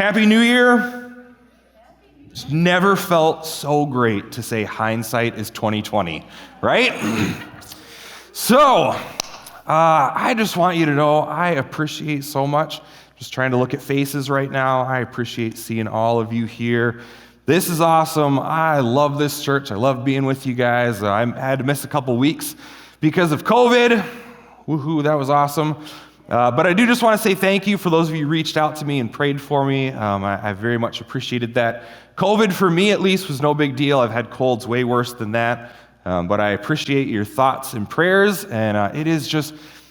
Happy New Year. It's never felt so great to say hindsight is 2020, right? So, I just want you to know I appreciate so much. Just trying to look at faces right now. I appreciate seeing all of you here. This is awesome. I love this church. I love being with you guys. I had to miss a couple weeks because of COVID. Woohoo, that was awesome. But I do just want to say thank you for those of you who reached out to me and prayed for me. I very much appreciated that. COVID, for me at least, was no big deal. I've had colds way worse than that. But I appreciate your thoughts and prayers. And it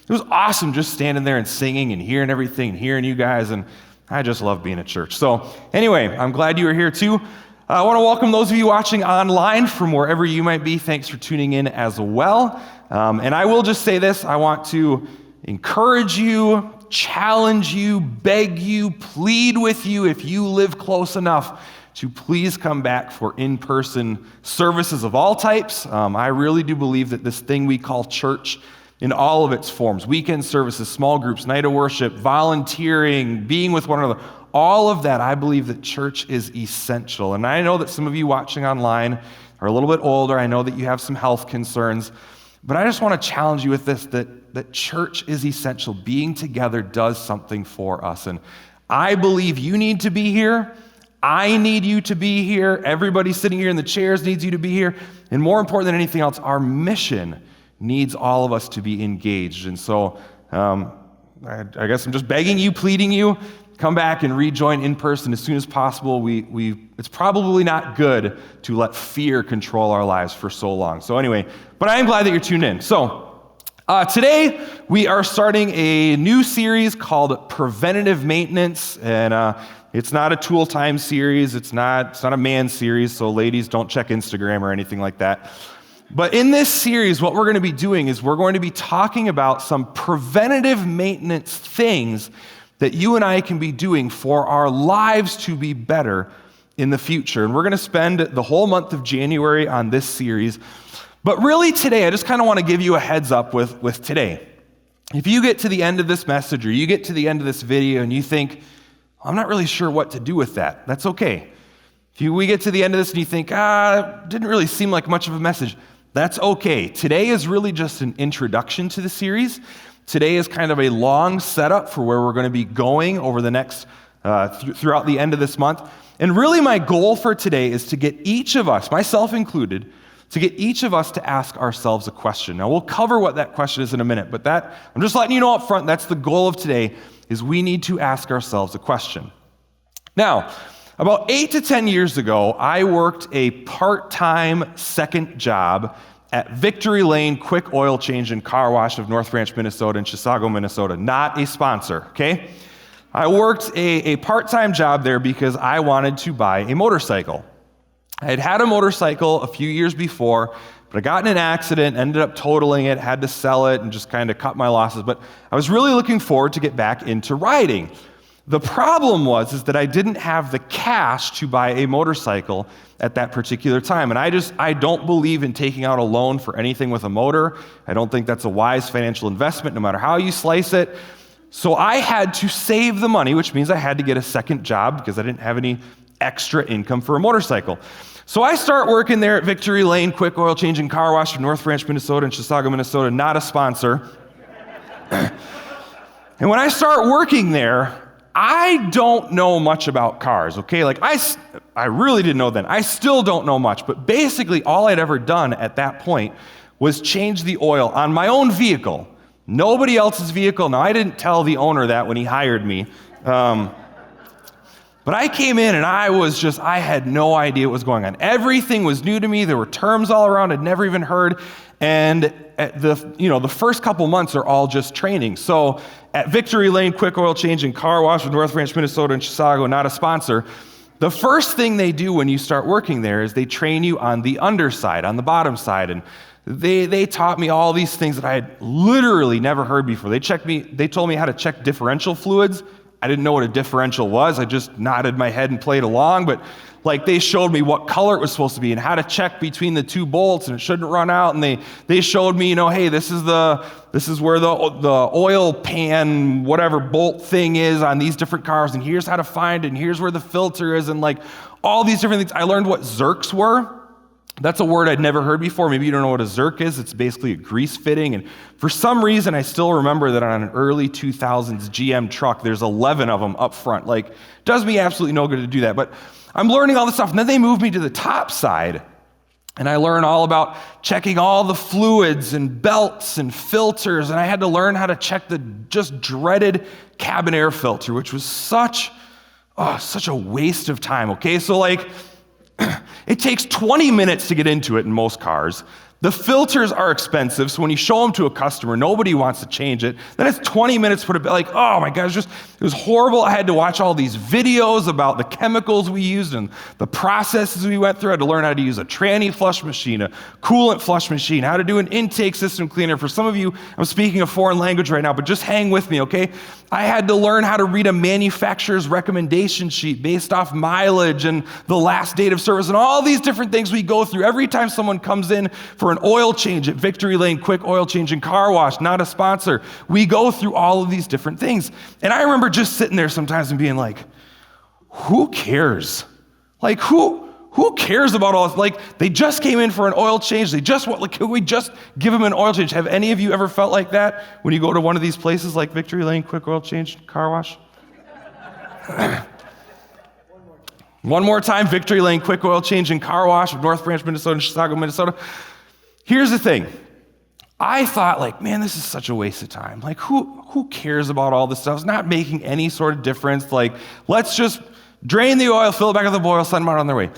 was awesome just standing there and singing and hearing everything and hearing you guys. And I just love being at church. So anyway, I'm glad you are here too. I want to welcome those of you watching online from wherever you might be. Thanks for tuning in as well. And I will just say this. I want to encourage you, challenge you, beg you, plead with you if you live close enough to please come back for in-person services of all types. I really do believe that this thing we call church in all of its forms, weekend services, small groups, night of worship, volunteering, being with one another, all of that, I believe that church is essential. And I know that some of you watching online are a little bit older. I know that you have some health concerns. But I just want to challenge you with this, that church is essential. Being together does something for us. And I believe you need to be here. I need you to be here. Everybody sitting here in the chairs needs you to be here. And more important than anything else, our mission needs all of us to be engaged. And so I guess I'm just begging you, pleading you, come back and rejoin in person as soon as possible. It's probably not good to let fear control our lives for so long. So anyway, but I am glad that you're tuned in. So today we are starting a new series called Preventative Maintenance, and it's not a tool time series. It's not a man series. So ladies, don't check Instagram or anything like that. But in this series, what we're going to be doing is we're going to be talking about some preventative maintenance things that you and I can be doing for our lives to be better in the future. And we're going to spend the whole month of January on this series. But really today, I just kind of want to give you a heads up with today. If you get to the end of this message or you get to the end of this video and you think, I'm not really sure what to do with that, that's okay. If we get to the end of this and you think, it didn't really seem like much of a message, that's okay. Today is really just an introduction to the series. Today is kind of a long setup for where we're going to be going over the next, throughout the end of this month. And really my goal for today is to get each of us, myself included, to get each of us to ask ourselves a question. Now we'll cover what that question is in a minute, but I'm just letting you know up front, that's the goal of today, is we need to ask ourselves a question. Now, about 8 to 10 years ago, I worked a part-time second job at Victory Lane Quick Oil Change and Car Wash of North Branch, Minnesota and Chisago, Minnesota. Not a sponsor, okay? I worked a part-time job there because I wanted to buy a motorcycle. I had had a motorcycle a few years before, but I got in an accident, ended up totaling it, had to sell it, and just kind of cut my losses. But I was really looking forward to get back into riding. The problem was that I didn't have the cash to buy a motorcycle at that particular time. And I don't believe in taking out a loan for anything with a motor. I don't think that's a wise financial investment, no matter how you slice it. So I had to save the money, which means I had to get a second job because I didn't have any extra income for a motorcycle. So I start working there at Victory Lane Quick Oil Change and Car Wash from North Branch, Minnesota and Chisago, Minnesota, not a sponsor. And when I start working there, I don't know much about cars, okay? Like I really didn't know then. I still don't know much, but basically all I'd ever done at that point was change the oil on my own vehicle. Nobody else's vehicle. Now, I didn't tell the owner that when he hired me. But I came in and I had no idea what was going on. Everything was new to me. There were terms all around I'd never even heard. And the first couple months are all just training. So at Victory Lane Quick Oil Change and Car Wash with North Branch, Minnesota and Chisago, not a sponsor, the first thing they do when you start working there is they train you on the underside, on the bottom side. And they taught me all these things that I had literally never heard before. They told me how to check differential fluids. I didn't know what a differential was. I just nodded my head and played along, but like they showed me what color it was supposed to be and how to check between the two bolts and it shouldn't run out. And they showed me, hey, this is where the oil pan, whatever bolt thing is on these different cars. And here's how to find it. And here's where the filter is. And like all these different things. I learned what zerks were. That's a word I'd never heard before. Maybe you don't know what a zerk is. It's basically a grease fitting. And for some reason, I still remember that on an early 2000s GM truck, there's 11 of them up front. Like, does me absolutely no good to do that. But I'm learning all this stuff. And then they moved me to the top side. And I learned all about checking all the fluids and belts and filters. And I had to learn how to check the just dreaded cabin air filter, which was such a waste of time. Okay, so like, it takes 20 minutes to get into it in most cars. The filters are expensive, so when you show them to a customer, nobody wants to change it. Then it's 20 minutes for like, oh my gosh, it was horrible. I had to watch all these videos about the chemicals we used and the processes we went through. I had to learn how to use a tranny flush machine, a coolant flush machine, how to do an intake system cleaner. For some of you, I'm speaking a foreign language right now, but just hang with me, okay? I had to learn how to read a manufacturer's recommendation sheet based off mileage and the last date of service and all these different things we go through. Every time someone comes in for an oil change at Victory Lane Quick Oil Change and Car Wash, not a sponsor, we go through all of these different things. And I remember just sitting there sometimes and being like, who cares? Like, who cares about all this? Like, they just came in for an oil change. Can we just give them an oil change? Have any of you ever felt like that when you go to one of these places like Victory Lane Quick Oil Change, Car Wash? One more time, Victory Lane Quick Oil Change and Car Wash of North Branch, Minnesota, and Chisago, Minnesota. Here's the thing. I thought, like, man, this is such a waste of time. Like, who cares about all this stuff? It's not making any sort of difference. Like, let's just drain the oil, fill it back with the oil, send them out on their way.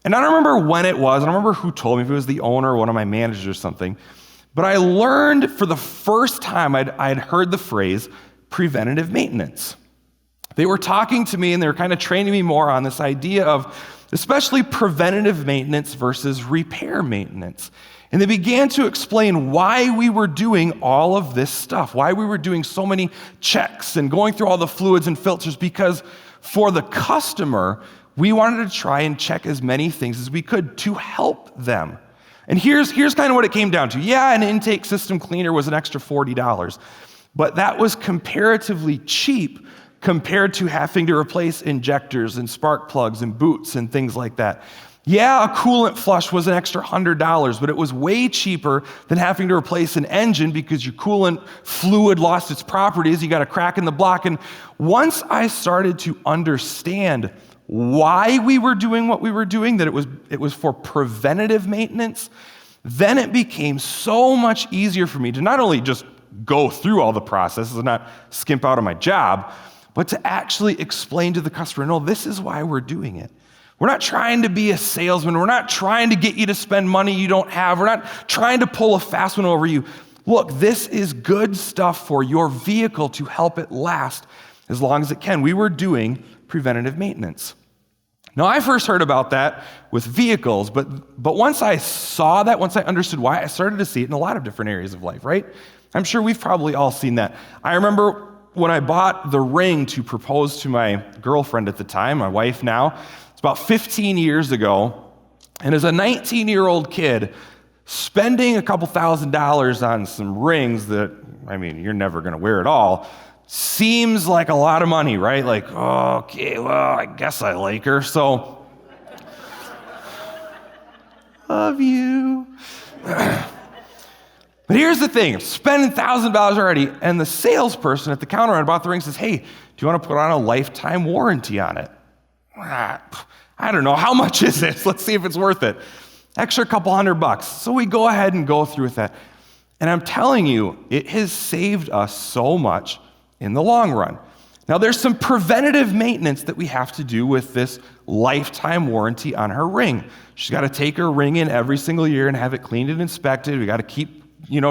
And I don't remember when it was. I don't remember who told me, if it was the owner or one of my managers or something. But I learned for the first time, I'd heard the phrase preventative maintenance. They were talking to me and they were kind of training me more on this idea of especially preventative maintenance versus repair maintenance. And they began to explain why we were doing all of this stuff, why we were doing so many checks and going through all the fluids and filters, because for the customer, we wanted to try and check as many things as we could to help them. And here's kind of what it came down to. Yeah, an intake system cleaner was an extra $40, but that was comparatively cheap compared to having to replace injectors and spark plugs and boots and things like that. Yeah, a coolant flush was an extra $100, but it was way cheaper than having to replace an engine because your coolant fluid lost its properties. You got a crack in the block. And once I started to understand why we were doing what we were doing, that it was for preventative maintenance, then it became so much easier for me to not only just go through all the processes and not skimp out on my job, but to actually explain to the customer, no, this is why we're doing it. We're not trying to be a salesman. We're not trying to get you to spend money you don't have. We're not trying to pull a fast one over you. Look, this is good stuff for your vehicle to help it last as long as it can. We were doing preventative maintenance. Now, I first heard about that with vehicles, but once I saw that, once I understood why, I started to see it in a lot of different areas of life, right? I'm sure we've probably all seen that. I remember when I bought the ring to propose to my girlfriend at the time, my wife now. It's about 15 years ago, and as a 19-year-old kid, spending a couple $1,000s on some rings that, I mean, you're never going to wear at all, seems like a lot of money, right? Like, oh, okay, well, I guess I like her, so love you. But here's the thing, spending $1,000 already, and the salesperson at the counter when I bought the ring says, hey, do you want to put on a lifetime warranty on it? I don't know, how much is this? Let's see if it's worth it. Extra couple $100. So we go ahead and go through with that. And I'm telling you, it has saved us so much in the long run. Now, there's some preventative maintenance that we have to do with this lifetime warranty on her ring. She's got to take her ring in every single year and have it cleaned and inspected. We got to keep,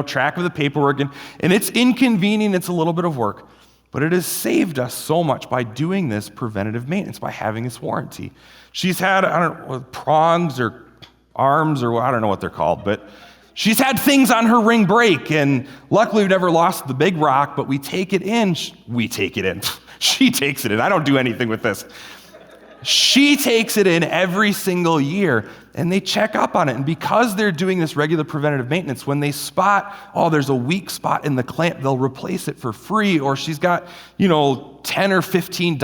track of the paperwork. And it's inconvenient. It's a little bit of work. But it has saved us so much by doing this preventative maintenance, by having this warranty. She's had, prongs or arms, or I don't know what they're called, but She's had things on her ring break, and luckily we've never lost the big rock, but we take it in. We take it in. She takes it in. I don't do anything with this. She takes it in every single year, and they check up on it. And because they're doing this regular preventative maintenance, when they spot, oh, there's a weak spot in the clamp, they'll replace it for free. Or she's got, 10 or 15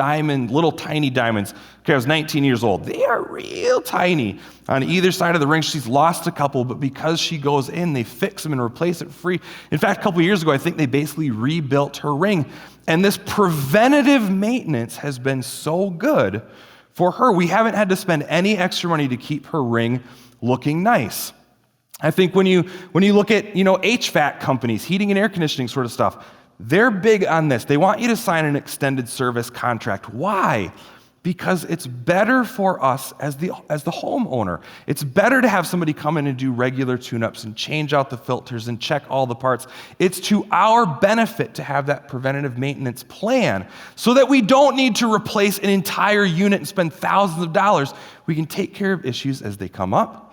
little tiny diamonds. Okay, I was 19 years old. They are real tiny. On either side of the ring, she's lost a couple, but because she goes in, they fix them and replace it for free. In fact, a couple years ago, I think they basically rebuilt her ring. And this preventative maintenance has been so good for her. We haven't had to spend any extra money to keep her ring looking nice. I think when you look at, HVAC companies, heating and air conditioning sort of stuff, they're big on this. They want you to sign an extended service contract. Why? Because it's better for us as the homeowner. It's better to have somebody come in and do regular tune-ups and change out the filters and check all the parts. It's to our benefit to have that preventative maintenance plan so that we don't need to replace an entire unit and spend thousands of dollars. We can take care of issues as they come up.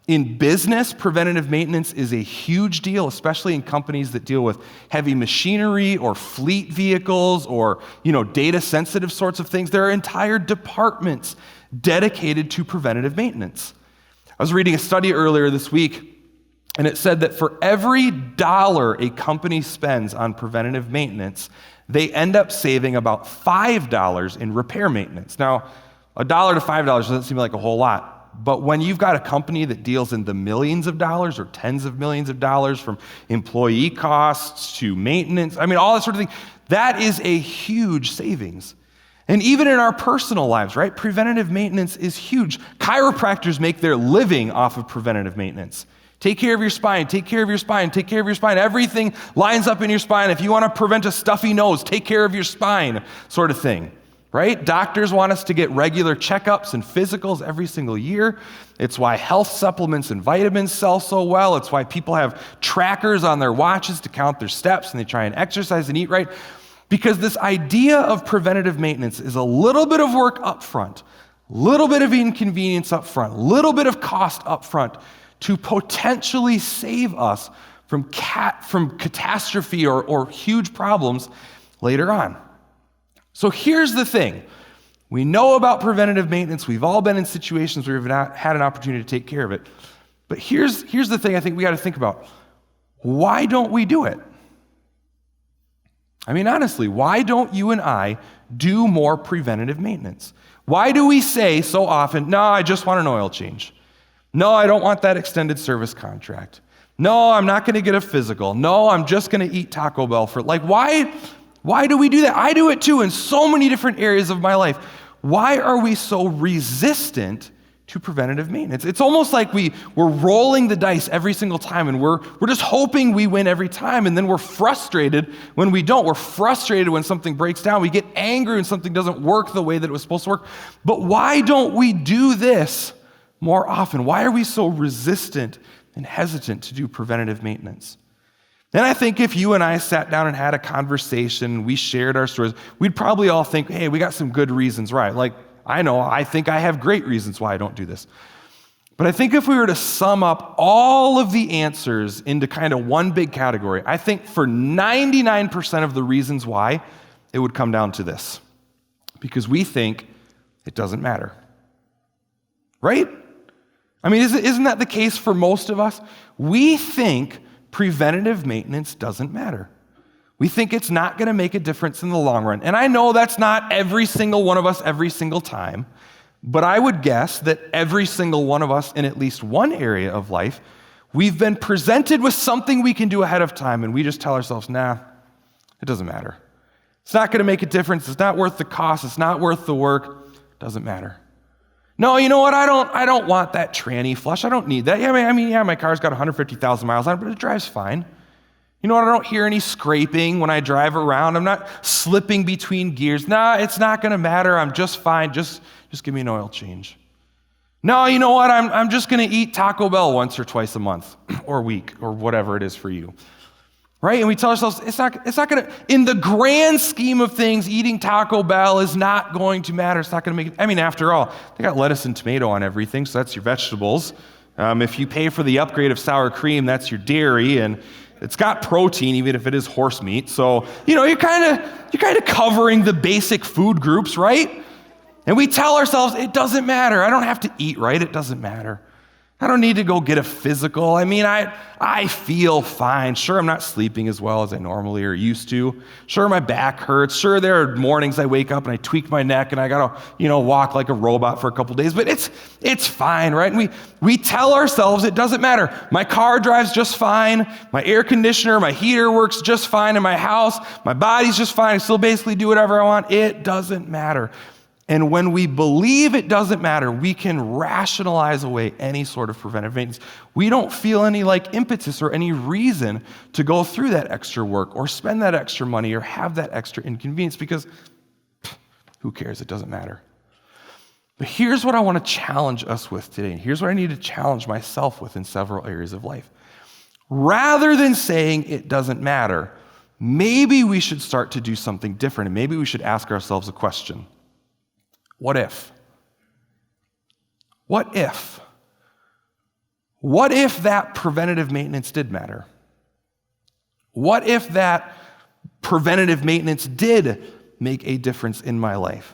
In business, preventative maintenance is a huge deal, especially in companies that deal with heavy machinery or fleet vehicles or, data-sensitive sorts of things. There are entire departments dedicated to preventative maintenance. I was reading a study earlier this week, and it said that for every dollar a company spends on preventative maintenance, they end up saving about $5 in repair maintenance. Now, $1 to $5 doesn't seem like a whole lot. But when you've got a company that deals in the millions of dollars or tens of millions of dollars, from employee costs to maintenance, all that sort of thing, that is a huge savings. And even in our personal lives, right? Preventative maintenance is huge. Chiropractors make their living off of preventative maintenance. Take care of your spine, take care of your spine, take care of your spine. Everything lines up in your spine. If you want to prevent a stuffy nose, take care of your spine, sort of thing. Right? Doctors want us to get regular checkups and physicals every single year. It's why health supplements and vitamins sell so well. It's why people have trackers on their watches to count their steps and they try and exercise and eat right. Because this idea of preventative maintenance is a little bit of work up front, a little bit of inconvenience up front, a little bit of cost up front to potentially save us from catastrophe or huge problems later on. So here's the thing. We know about preventative maintenance. We've all been in situations where we've not had an opportunity to take care of it. But here's the thing I think we got to think about. Why don't we do it? Honestly, why don't you and I do more preventative maintenance? Why do we say so often, no, I just want an oil change. No, I don't want that extended service contract. No, I'm not going to get a physical. No, I'm just going to eat Taco Bell Why do we do that? I do it too in so many different areas of my life. Why are we so resistant to preventative maintenance? It's almost like we're rolling the dice every single time, and we're just hoping we win every time, and then we're frustrated when we don't. We're frustrated when something breaks down. We get angry when something doesn't work the way that it was supposed to work. But why don't we do this more often? Why are we so resistant and hesitant to do preventative maintenance? And I think if you and I sat down and had a conversation, we shared our stories, we'd probably all think, hey, we got some good reasons, right? Like, I think I have great reasons why I don't do this. But I think if we were to sum up all of the answers into kind of one big category, I think for 99% of the reasons why, it would come down to this. Because we think it doesn't matter. Right? Isn't that the case for most of us? We think preventative maintenance doesn't matter. We think it's not going to make a difference in the long run. And I know that's not every single one of us every single time, but I would guess that every single one of us in at least one area of life, we've been presented with something we can do ahead of time, and we just tell ourselves, nah, it doesn't matter. It's not going to make a difference. It's not worth the cost. It's not worth the work. It doesn't matter. No, you know what? I don't want that tranny flush. I don't need that. Yeah, my car's got 150,000 miles on it, but it drives fine. You know what? I don't hear any scraping when I drive around. I'm not slipping between gears. Nah, it's not going to matter. I'm just fine. Just give me an oil change. No, you know what? I'm just going to eat Taco Bell once or twice a month or week or whatever it is for you. Right? And we tell ourselves, it's not going to, in the grand scheme of things, eating Taco Bell is not going to matter. It's not going to make it, after all, they got lettuce and tomato on everything, so that's your vegetables. If you pay for the upgrade of sour cream, that's your dairy, and it's got protein, even if it is horse meat. So, you're kind of covering the basic food groups, right? And we tell ourselves, it doesn't matter. I don't have to eat right. It doesn't matter. I don't need to go get a physical. I feel fine. Sure, I'm not sleeping as well as I normally or used to. Sure, my back hurts. Sure, there are mornings I wake up and I tweak my neck and I gotta, walk like a robot for a couple days, but it's fine, right? And we tell ourselves it doesn't matter. My car drives just fine. My air conditioner, my heater works just fine in my house. My body's just fine. I still basically do whatever I want. It doesn't matter. And when we believe it doesn't matter, we can rationalize away any sort of preventive maintenance. We don't feel any impetus or any reason to go through that extra work or spend that extra money or have that extra inconvenience because who cares? It doesn't matter. But here's what I want to challenge us with today. And here's what I need to challenge myself with in several areas of life. Rather than saying it doesn't matter, maybe we should start to do something different. And maybe we should ask ourselves a question. What if? What if? What if that preventative maintenance did matter? What if that preventative maintenance did make a difference in my life?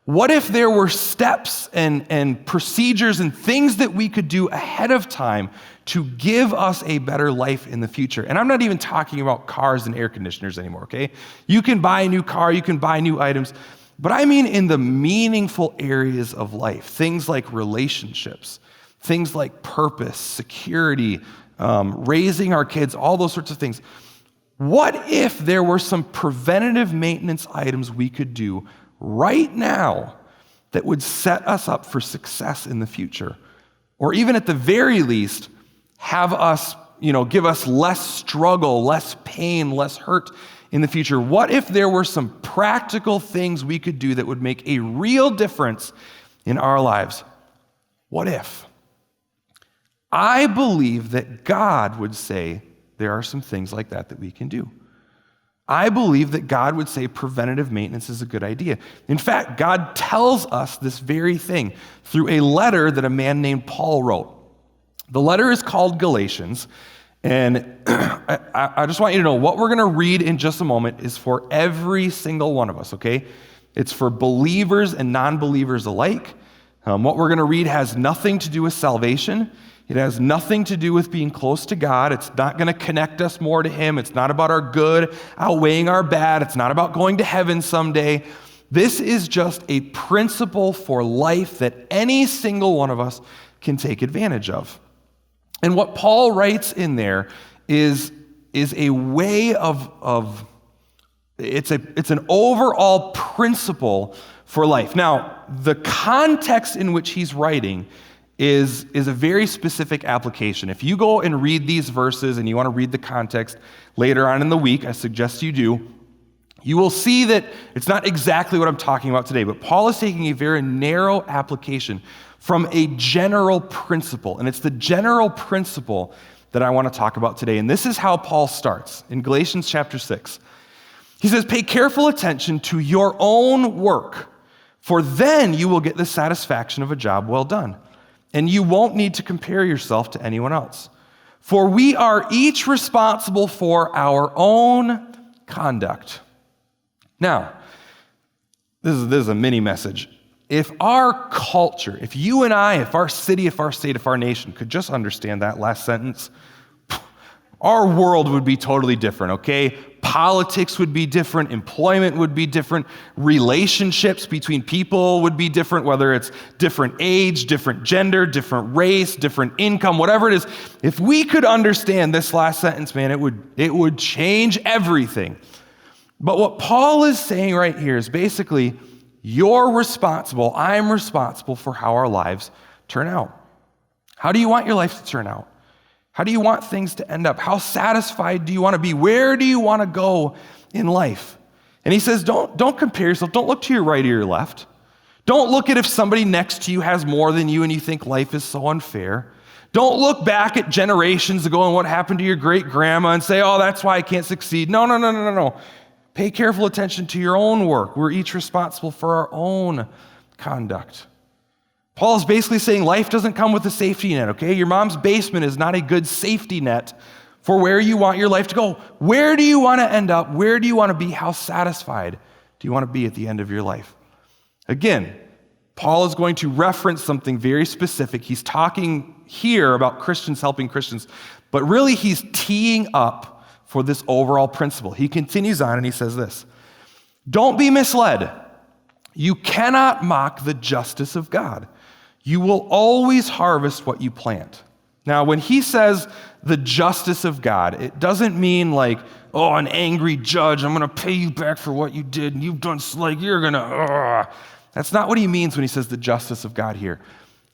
What if there were steps and procedures and things that we could do ahead of time to give us a better life in the future? And I'm not even talking about cars and air conditioners anymore, okay? You can buy a new car, you can buy new items, but I mean in the meaningful areas of life, things like relationships, things like purpose, security, raising our kids, all those sorts of things. What if there were some preventative maintenance items we could do right now that would set us up for success in the future? Or even at the very least, have us, give us less struggle, less pain, less hurt in the future? What if there were some practical things we could do that would make a real difference in our lives? What if? I believe that God would say there are some things like that we can do. I believe that God would say preventative maintenance is a good idea. In fact, God tells us this very thing through a letter that a man named Paul wrote. The letter is called Galatians. And I just want you to know what we're going to read in just a moment is for every single one of us, okay? It's for believers and non-believers alike. What we're going to read has nothing to do with salvation. It has nothing to do with being close to God. It's not going to connect us more to Him. It's not about our good outweighing our bad. It's not about going to heaven someday. This is just a principle for life that any single one of us can take advantage of. And what Paul writes in there is a way of it's an overall principle for life. Now, the context in which he's writing is a very specific application. If you go and read these verses and you want to read the context later on in the week, I suggest you do, you will see that it's not exactly what I'm talking about today, but Paul is taking a very narrow application from a general principle. And it's the general principle that I want to talk about today. And this is how Paul starts in Galatians chapter 6. He says, pay careful attention to your own work, for then you will get the satisfaction of a job well done. And you won't need to compare yourself to anyone else. For we are each responsible for our own conduct. Now, this is a mini message. If our culture, if you and I, if our city, if our state, if our nation could just understand that last sentence, our world would be totally different, okay? Politics would be different, employment would be different, relationships between people would be different, whether it's different age, different gender, different race, different income, whatever it is. If we could understand this last sentence, man, it would change everything. But what Paul is saying right here is basically, you're responsible, I'm responsible for how our lives turn out. How do you want your life to turn out? How do you want things to end up? How satisfied do you want to be? Where do you want to go in life? And he says, don't compare yourself. Don't look to your right or your left. Don't look at if somebody next to you has more than you and you think life is so unfair. Don't look back at generations ago and what happened to your great grandma and say, oh, that's why I can't succeed. No. Pay careful attention to your own work. We're each responsible for our own conduct. Paul's basically saying life doesn't come with a safety net, okay? Your mom's basement is not a good safety net for where you want your life to go. Where do you want to end up? Where do you want to be? How satisfied do you want to be at the end of your life? Again, Paul is going to reference something very specific. He's talking here about Christians helping Christians, but really he's teeing up for this overall principle. He continues on and he says this, "Don't be misled. You cannot mock the justice of God. You will always harvest what you plant." Now, when he says the justice of God, it doesn't mean like, oh, an angry judge, I'm going to pay you back for what you did, and you've done, like, you're going to, That's not what he means when he says the justice of God here.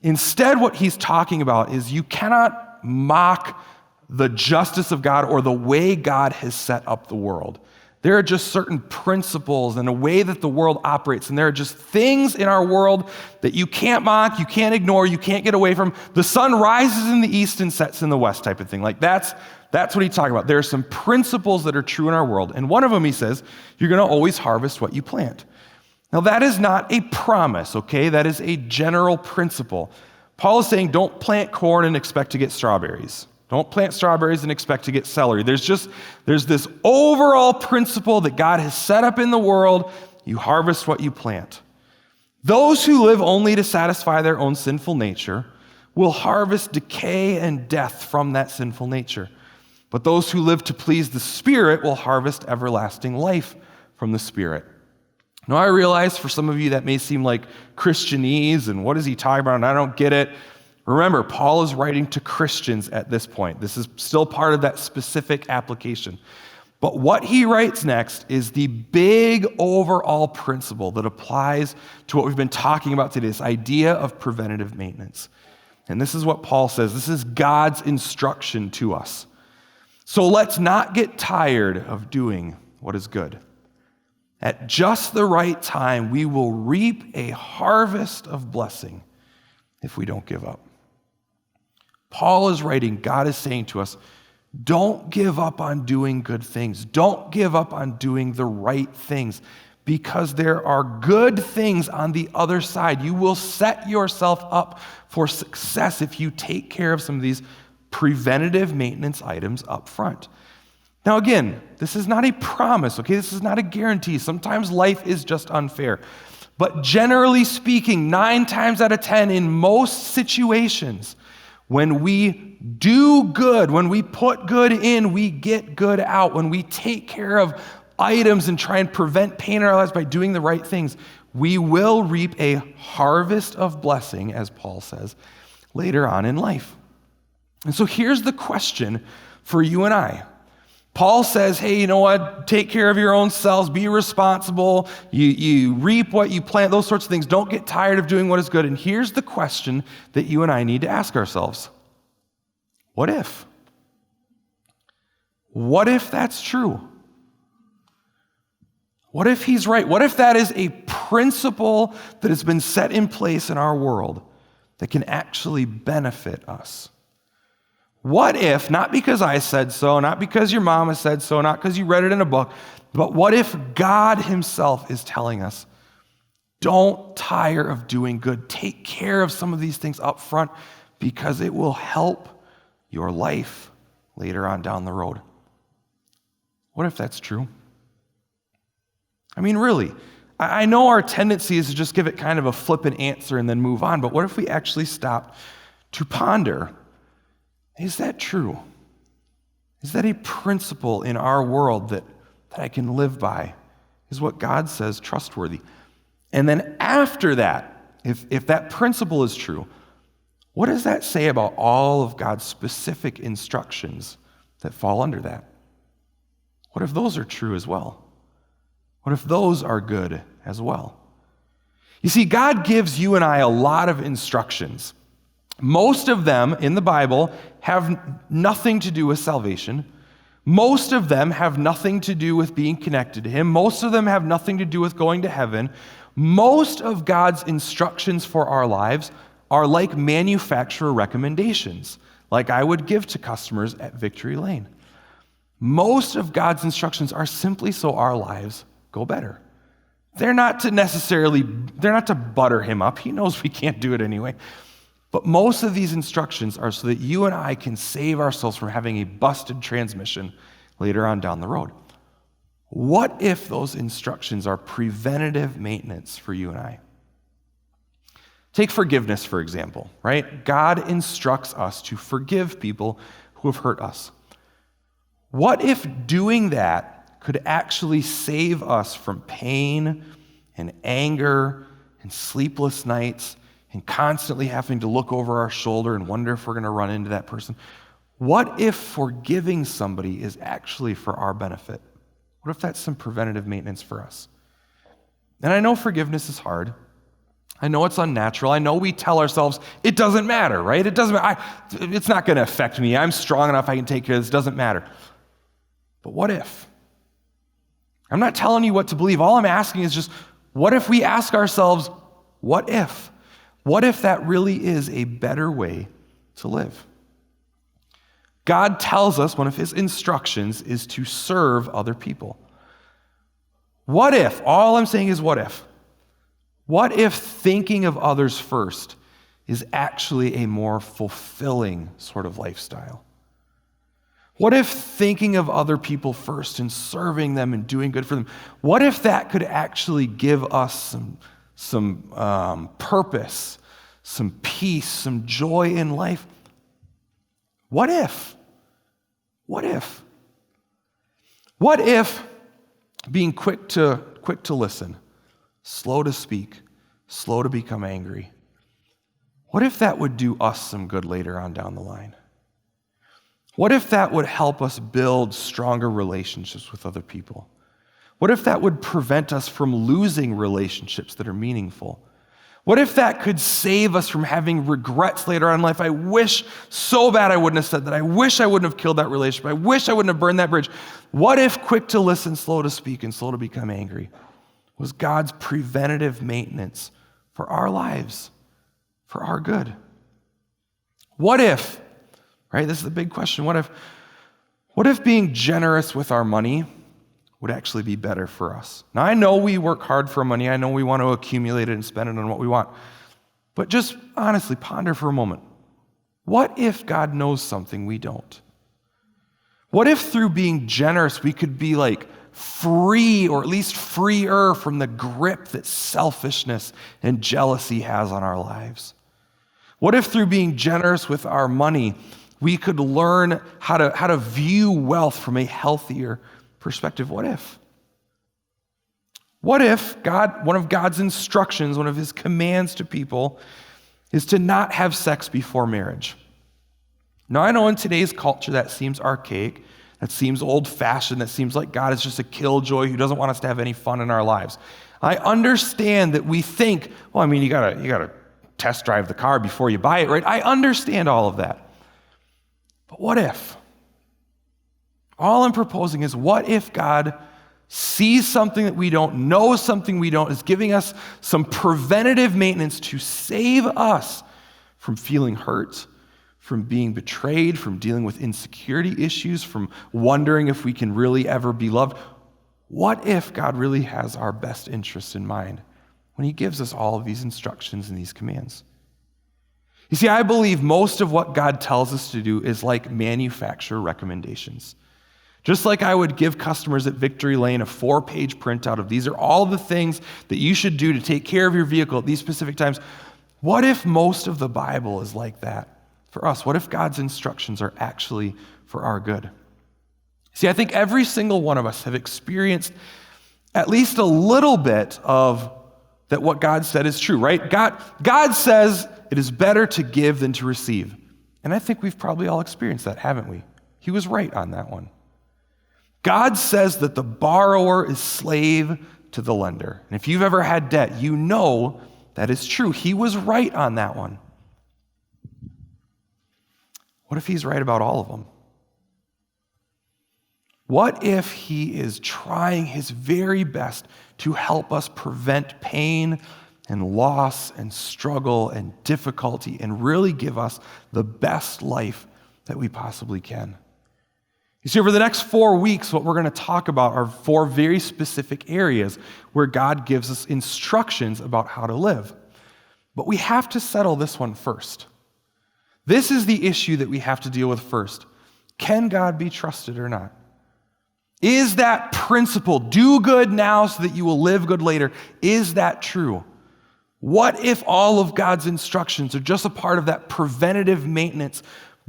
Instead, what he's talking about is you cannot mock the justice of God or the way God has set up the world. There are just certain principles and a way that the world operates, and there are just things in our world that you can't mock, you can't ignore, you can't get away from. The sun rises in the east and sets in the west type of thing. Like that's what he's talking about. There are some principles that are true in our world, and one of them, he says, you're going to always harvest what you plant. Now, that is not a promise, okay? That is a general principle. Paul is saying don't plant corn and expect to get strawberries. Don't plant strawberries and expect to get celery. There's this overall principle that God has set up in the world. You harvest what you plant. Those who live only to satisfy their own sinful nature will harvest decay and death from that sinful nature. But those who live to please the Spirit will harvest everlasting life from the Spirit. Now, I realize for some of you that may seem like Christianese, and what is he talking about, and I don't get it. Remember, Paul is writing to Christians at this point. This is still part of that specific application. But what he writes next is the big overall principle that applies to what we've been talking about today, this idea of preventative maintenance. And this is what Paul says. This is God's instruction to us. So let's not get tired of doing what is good. At just the right time, we will reap a harvest of blessing if we don't give up. Paul is writing, God is saying to us, don't give up on doing good things. Don't give up on doing the right things, because there are good things on the other side. You will set yourself up for success if you take care of some of these preventative maintenance items up front. Now again, this is not a promise, okay? This is not a guarantee. Sometimes life is just unfair. But generally speaking, 9 times out of 10 in most situations, when we do good, when we put good in, we get good out. When we take care of items and try and prevent pain in our lives by doing the right things, we will reap a harvest of blessing, as Paul says, later on in life. And so here's the question for you and I. Paul says, hey, you know what? Take care of your own selves. Be responsible. You reap what you plant, those sorts of things. Don't get tired of doing what is good. And here's the question that you and I need to ask ourselves. What if? What if that's true? What if he's right? What if that is a principle that has been set in place in our world that can actually benefit us? What if, not because I said so, not because your mama said so, not because you read it in a book, but what if God himself is telling us, don't tire of doing good. Take care of some of these things up front because it will help your life later on down the road. What if that's true? I mean, really, I know our tendency is to just give it kind of a flippant answer and then move on, but what if we actually stopped to ponder? Is that true? Is that a principle in our world that I can live by? Is what God says trustworthy? And then after that, if that principle is true, what does that say about all of God's specific instructions that fall under that? What if those are true as well? What if those are good as well? You see, God gives you and I a lot of instructions. Most of them in the Bible have nothing to do with salvation. Most of them have nothing to do with being connected to Him. Most of them have nothing to do with going to heaven. Most of God's instructions for our lives are like manufacturer recommendations, like I would give to customers at Victory Lane. Most of God's instructions are simply so our lives go better. they're not to butter him up. He knows we can't do it anyway. But most of these instructions are so that you and I can save ourselves from having a busted transmission later on down the road. What if those instructions are preventative maintenance for you and I? Take forgiveness, for example, right? God instructs us to forgive people who have hurt us. What if doing that could actually save us from pain and anger and sleepless nights and constantly having to look over our shoulder and wonder if we're going to run into that person? What if forgiving somebody is actually for our benefit? What if that's some preventative maintenance for us? And I know forgiveness is hard. I know it's unnatural. I know we tell ourselves, it doesn't matter, right? It doesn't matter. It's not going to affect me. I'm strong enough. I can take care of this. It doesn't matter. But what if? I'm not telling you what to believe. All I'm asking is just, what if we ask ourselves, what if? What if that really is a better way to live? God tells us one of his instructions is to serve other people. What if? All I'm saying is what if? What if thinking of others first is actually a more fulfilling sort of lifestyle? What if thinking of other people first and serving them and doing good for them, what if that could actually give us some purpose, some peace, some joy in life? What if? What if? What if being quick to listen, slow to speak, slow to become angry, what if that would do us some good later on down the line? What if that would help us build stronger relationships with other people? What if that would prevent us from losing relationships that are meaningful? What if that could save us from having regrets later on in life? I wish so bad I wouldn't have said that. I wish I wouldn't have killed that relationship. I wish I wouldn't have burned that bridge. What if quick to listen, slow to speak, and slow to become angry was God's preventative maintenance for our lives, for our good? What if, right? This is the big question. What if being generous with our money would actually be better for us? Now, I know we work hard for money. I know we want to accumulate it and spend it on what we want. But just honestly, ponder for a moment. What if God knows something we don't? What if through being generous, we could be like free, or at least freer from the grip that selfishness and jealousy has on our lives? What if through being generous with our money, we could learn how to view wealth from a healthier perspective? What if? What if one of God's instructions, one of his commands to people is to not have sex before marriage? Now, I know in today's culture that seems archaic, that seems old-fashioned, that seems like God is just a killjoy who doesn't want us to have any fun in our lives. I understand that we think, well, I mean, you gotta test drive the car before you buy it, right? I understand all of that. But what if? All I'm proposing is, what if God sees something that we don't, knows something we don't, is giving us some preventative maintenance to save us from feeling hurt, from being betrayed, from dealing with insecurity issues, from wondering if we can really ever be loved? What if God really has our best interests in mind when he gives us all of these instructions and these commands? You see, I believe most of what God tells us to do is like manufacturer recommendations. Just like I would give customers at Victory Lane a 4-page printout of these are all the things that you should do to take care of your vehicle at these specific times. What if most of the Bible is like that for us? What if God's instructions are actually for our good? See, I think every single one of us have experienced at least a little bit of that what God said is true, right? God says it is better to give than to receive. And I think we've probably all experienced that, haven't we? He was right on that one. God says that the borrower is slave to the lender. And if you've ever had debt, you know that is true. He was right on that one. What if he's right about all of them? What if he is trying his very best to help us prevent pain and loss and struggle and difficulty and really give us the best life that we possibly can? You You see, over the next 4 weeks, what we're going to talk about are 4 very specific areas where God gives us instructions about how to live. But we have to settle this one first. This is the issue that we have to deal with first. Can God be trusted or not? Is that principle, do good now so that you will live good later, is that true? What if all of God's instructions are just a part of that preventative maintenance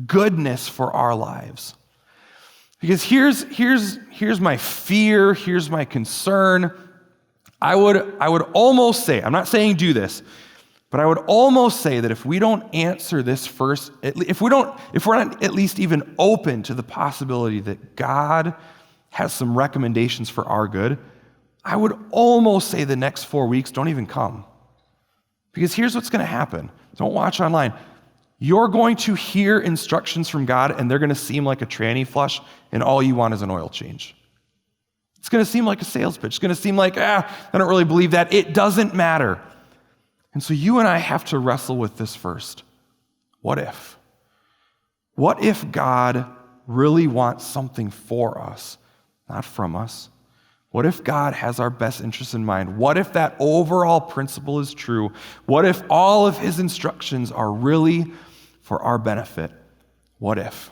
goodness for our lives? Because here's my fear, here's my concern. I would almost say, I'm not saying do this, but I would almost say that if we don't answer this first, if we're not at least even open to the possibility that God has some recommendations for our good, I would almost say the next 4 weeks don't even come. Because here's what's going to happen. Don't watch online. You're going to hear instructions from God, and they're going to seem like a tranny flush, and all you want is an oil change. It's going to seem like a sales pitch. It's going to seem like, I don't really believe that. It doesn't matter. And so you and I have to wrestle with this first. What if? What if God really wants something for us, not from us? What if God has our best interests in mind? What if that overall principle is true? What if all of his instructions are really for our benefit? What if?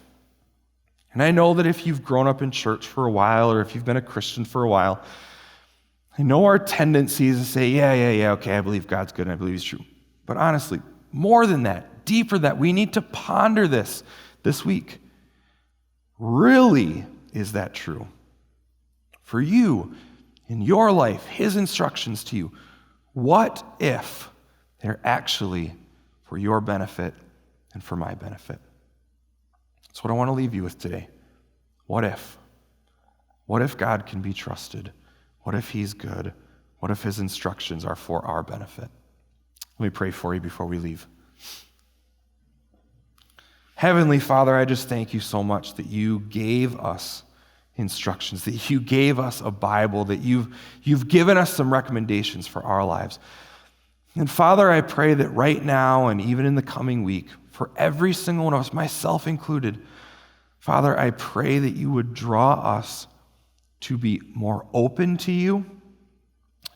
And I know that if you've grown up in church for a while, or if you've been a Christian for a while, I know our tendency is to say, yeah, okay, I believe God's good and I believe he's true. But honestly, more than that, deeper than that, we need to ponder this week. Really, is that true? For you, in your life, his instructions to you, what if they're actually for your benefit and for my benefit? That's what I want to leave you with today. What if? What if God can be trusted? What if he's good? What if his instructions are for our benefit? Let me pray for you before we leave. Heavenly Father, I just thank you so much that you gave us instructions, that you gave us a Bible, that you've given us some recommendations for our lives. And Father, I pray that right now and even in the coming week, for every single one of us, myself included, Father, I pray that you would draw us to be more open to you,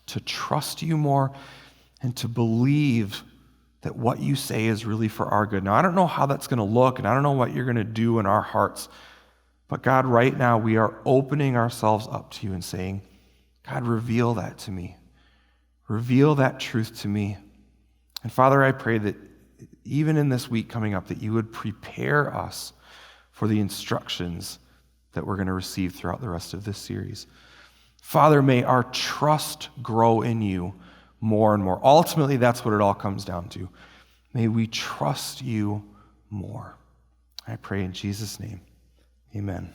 to trust you more, and to believe that what you say is really for our good. Now, I don't know how that's going to look, and I don't know what you're going to do in our hearts, but God, right now, we are opening ourselves up to you and saying, God, reveal that to me. Reveal that truth to me. And Father, I pray that even in this week coming up, that you would prepare us for the instructions that we're going to receive throughout the rest of this series. Father, may our trust grow in you more and more. Ultimately, that's what it all comes down to. May we trust you more. I pray in Jesus' name. Amen.